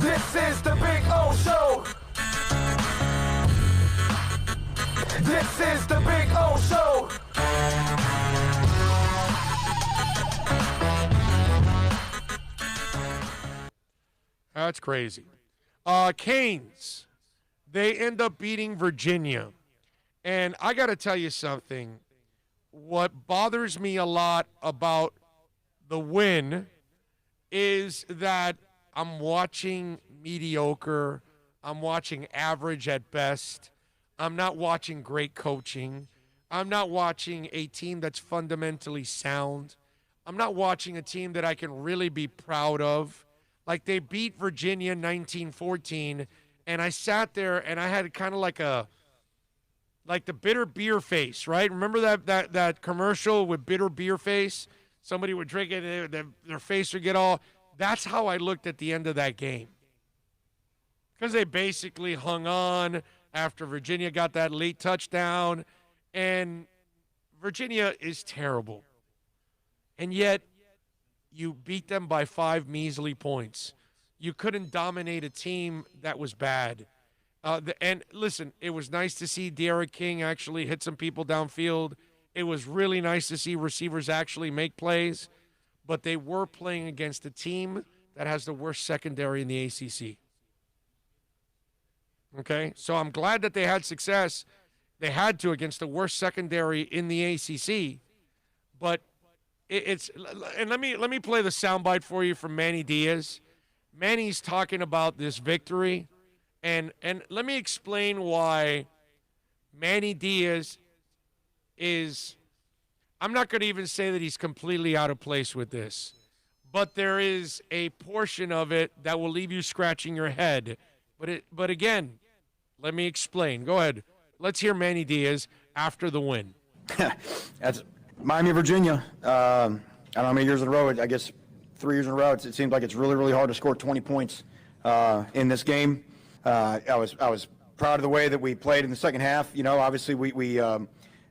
This is the Big O Show. This is the Big O Show. That's crazy. Canes, they end up beating Virginia. And I got to tell you something. What bothers me a lot about the win is that I'm watching mediocre. I'm watching average at best. I'm not watching great coaching. I'm not watching a team that's fundamentally sound. I'm not watching a team that I can really be proud of. Like, they beat Virginia 19-14, and I sat there and I had kind of like the bitter beer face, right? Remember that commercial with bitter beer face? Somebody would drink it, their face would get all. That's how I looked at the end of that game. Because they basically hung on after Virginia got that late touchdown, and Virginia is terrible. And yet, you beat them by 5 measly points. You couldn't dominate a team that was bad. And listen, it was nice to see Derek King actually hit some people downfield. It was really nice to see receivers actually make plays. But they were playing against a team that has the worst secondary in the ACC. Okay? So I'm glad that they had success. They had to against the worst secondary in the ACC. But and let me play the soundbite for you from Manny Diaz. Manny's talking about this victory, and let me explain why Manny Diaz is. I'm not going to even say that he's completely out of place with this, but there is a portion of it that will leave you scratching your head. But again, let me explain. Go ahead. Let's hear Manny Diaz after the win. That's Miami, Virginia. I don't know how many years in a row. I guess 3 years in a row. It seems like it's really, really hard to score 20 points in this game. I was proud of the way that we played in the second half. You know, obviously we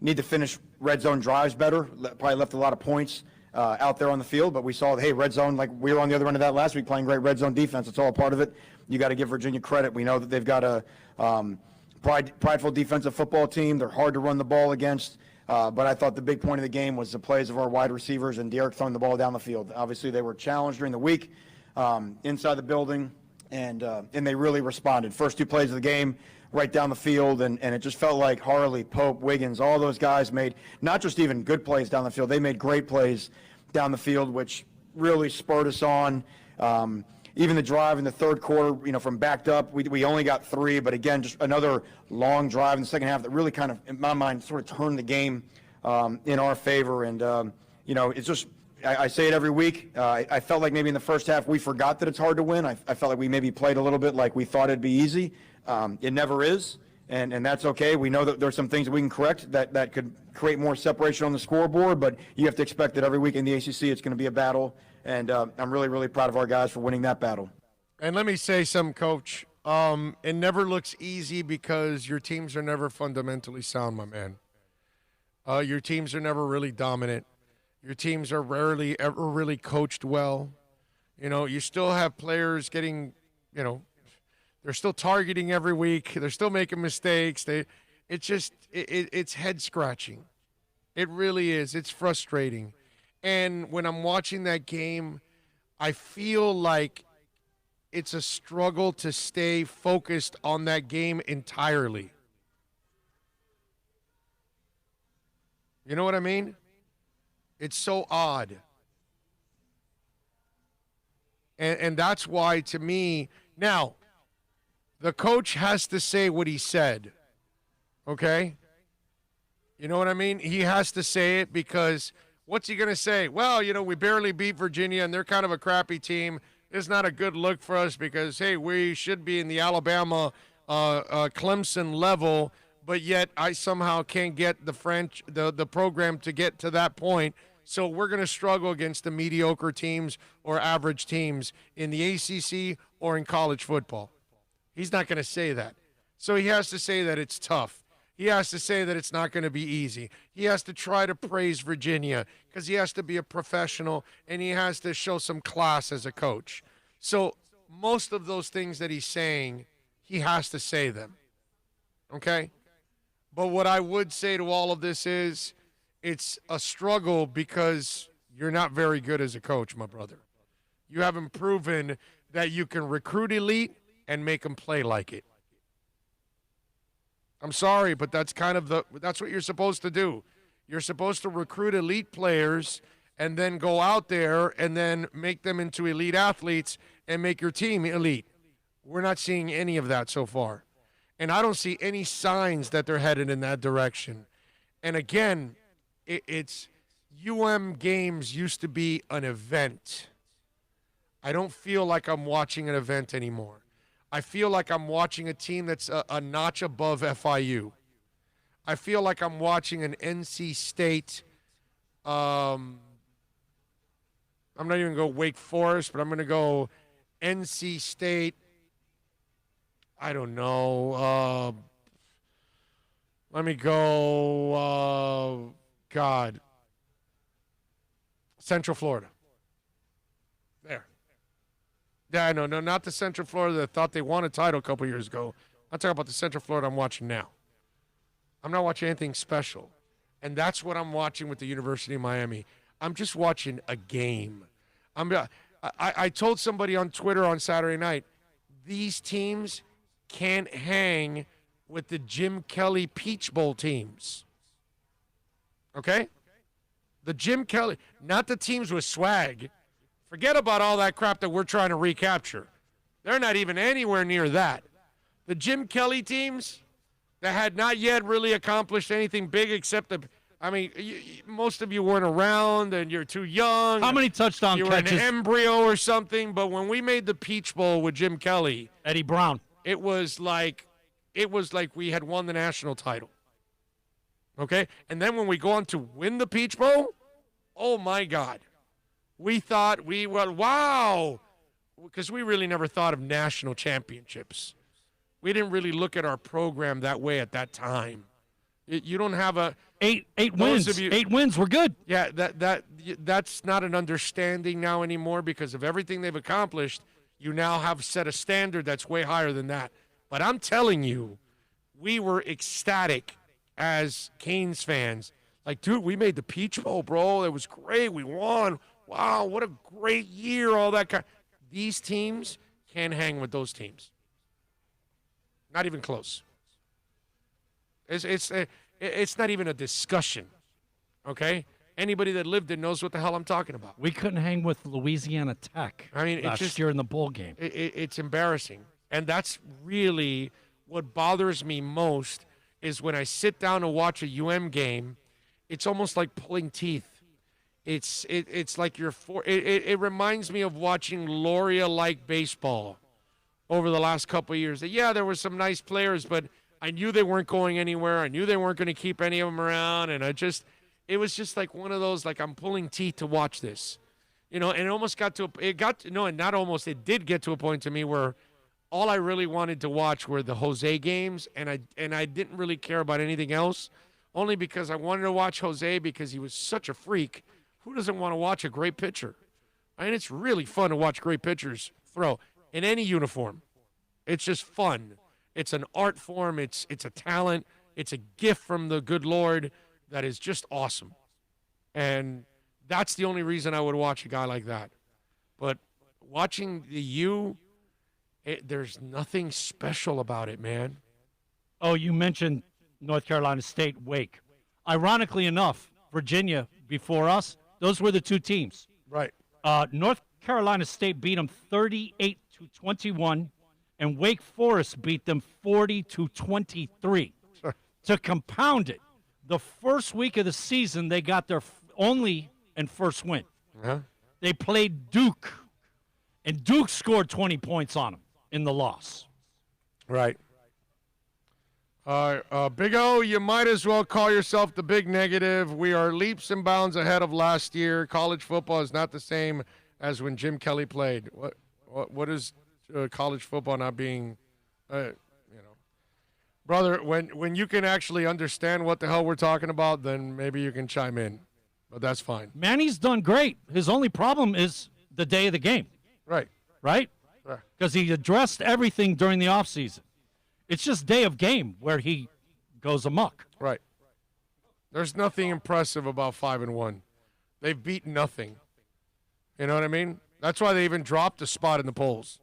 need to finish red zone drives better. Probably left a lot of points out there on the field, but we saw, hey, red zone, like we were on the other end of that last week playing great red zone defense. It's all a part of it. You got to give Virginia credit. We know that they've got a prideful defensive football team. They're hard to run the ball against. But I thought the big point of the game was the plays of our wide receivers and Derek throwing the ball down the field. Obviously, they were challenged during the week inside the building, and they really responded. First 2 plays of the game, right down the field, and it just felt like Harley, Pope, Wiggins, all those guys made not just even good plays down the field. They made great plays down the field, which really spurred us on. Even the drive in the third quarter, you know, from backed up, we only got 3, but again, just another long drive in the second half that really kind of, in my mind, sort of turned the game in our favor. And, you know, it's just, I say it every week. I felt like maybe in the first half we forgot that it's hard to win. I felt like we maybe played a little bit like we thought it'd be easy. It never is, and that's okay. We know that there's some things that we can correct that could create more separation on the scoreboard, but you have to expect that every week in the ACC it's going to be a battle. And I'm really, really proud of our guys for winning that battle. And let me say something, Coach. It never looks easy because your teams are never fundamentally sound, my man. Your teams are never really dominant. Your teams are rarely ever really coached well. You know, you still have players getting, you know, they're still targeting every week. They're still making mistakes. It's head scratching. It really is. It's frustrating. And when I'm watching that game, I feel like it's a struggle to stay focused on that game entirely. You know what I mean? It's so odd. And that's why, to me, now, the coach has to say what he said, okay? You know what I mean? He has to say it because what's he going to say? Well, you know, we barely beat Virginia, and they're kind of a crappy team. It's not a good look for us because, hey, we should be in the Alabama, Clemson level, but yet I somehow can't get the program to get to that point. So we're going to struggle against the mediocre teams or average teams in the ACC or in college football. He's not going to say that. So he has to say that it's tough. He has to say that it's not going to be easy. He has to try to praise Virginia because he has to be a professional and he has to show some class as a coach. So most of those things that he's saying, he has to say them. Okay? But what I would say to all of this is it's a struggle because you're not very good as a coach, my brother. You haven't proven that you can recruit elite and make them play like it. I'm sorry, but that's that's what you're supposed to do. You're supposed to recruit elite players and then go out there and then make them into elite athletes and make your team elite. We're not seeing any of that so far. And I don't see any signs that they're headed in that direction. And again, it's UM games used to be an event. I don't feel like I'm watching an event anymore. I feel like I'm watching a team that's a notch above FIU. I feel like I'm watching an NC State. I'm not even going to go Wake Forest, but I'm going to go NC State. I don't know. Let me go, Central Florida. There. Yeah, no, not the Central Florida that thought they won a title a couple years ago. I'm talking about the Central Florida I'm watching now. I'm not watching anything special. And that's what I'm watching with the University of Miami. I'm just watching a game. I told somebody on Twitter on Saturday night, these teams can't hang with the Jim Kelly Peach Bowl teams. Okay? The Jim Kelly, not the teams with swag. Forget about all that crap that we're trying to recapture. They're not even anywhere near that. The Jim Kelly teams that had not yet really accomplished anything big except most of you weren't around and you're too young. How many touchdown catches? You were an embryo or something. But when we made the Peach Bowl with Jim Kelly, Eddie Brown, it was like we had won the national title. Okay? And then when we go on to win the Peach Bowl, oh my God. We thought wow. Because we really never thought of national championships. We didn't really look at our program that way at that time. You don't have eight wins. 8 wins were good. Yeah, that's not an understanding now anymore because of everything they've accomplished. You now have set a standard that's way higher than that. But I'm telling you, we were ecstatic as Canes fans. Like, dude, we made the Peach Bowl, bro. It was great. We won. Wow, what a great year, all that kind. These teams can't hang with those teams. Not even close. It's not even a discussion, okay? Anybody that lived it knows what the hell I'm talking about. We couldn't hang with Louisiana Tech last year in the bowl game. It's embarrassing. And that's really what bothers me most is when I sit down and watch a UM game, it's almost like pulling teeth. It's like it reminds me of watching Loria-like baseball over the last couple of years. Yeah, there were some nice players, but I knew they weren't going anywhere. I knew they weren't going to keep any of them around, and it was just like one of those, like I'm pulling teeth to watch this, and it almost it did get to a point to me where all I really wanted to watch were the Jose games, and I didn't really care about anything else, only because I wanted to watch Jose because he was such a freak. Who doesn't want to watch a great pitcher? I mean, it's really fun to watch great pitchers throw in any uniform. It's just fun. It's an art form. It's a talent. It's a gift from the good Lord that is just awesome. And that's the only reason I would watch a guy like that. But watching the U, there's nothing special about it, man. Oh, you mentioned North Carolina State, Wake. Ironically enough, Virginia before us, those were the two teams. Right. North Carolina State beat them 38-21, and Wake Forest beat them 40-23. Sure. To compound it, the first week of the season, they got their only and first win. Uh-huh. They played Duke, and Duke scored 20 points on them in the loss. Right. Big O, you might as well call yourself the big negative. We are leaps and bounds ahead of last year. College football is not the same as when Jim Kelly played. What is college football not being, brother? When you can actually understand what the hell we're talking about, then maybe you can chime in. But that's fine. Manny's done great. His only problem is the day of the game. Right. Right? because he addressed everything during the offseason. It's just day of game where he goes amok. Right. There's nothing impressive about 5-1. They've beaten nothing. You know what I mean? That's why they even dropped a spot in the polls.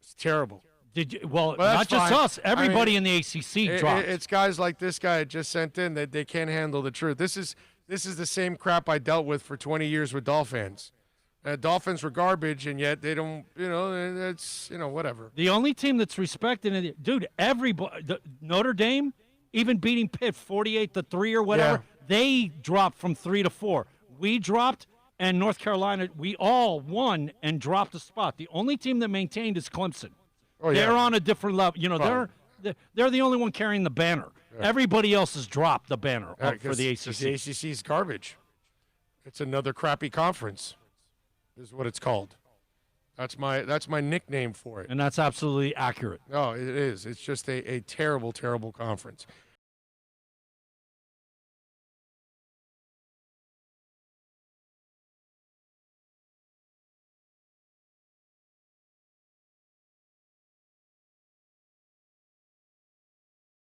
It's terrible. Not just us. Everybody in the ACC dropped. It's guys like this guy I just sent in that they can't handle the truth. This is the same crap I dealt with for 20 years with Dolphins. Dolphins were garbage, and yet they don't, it's, whatever. The only team that's respected, dude, Notre Dame, even beating Pitt 48-3 or whatever, they dropped from 3 to 4. We dropped, and North Carolina, we all won and dropped a spot. The only team that maintained is Clemson. Oh, they're on a different level. They're the only one carrying the banner. Yeah. Everybody else has dropped the banner for the ACC. The ACC is garbage. It's another crappy conference, is what it's called. That's my nickname for it. And that's absolutely accurate. No, it is. It's just a terrible, terrible conference.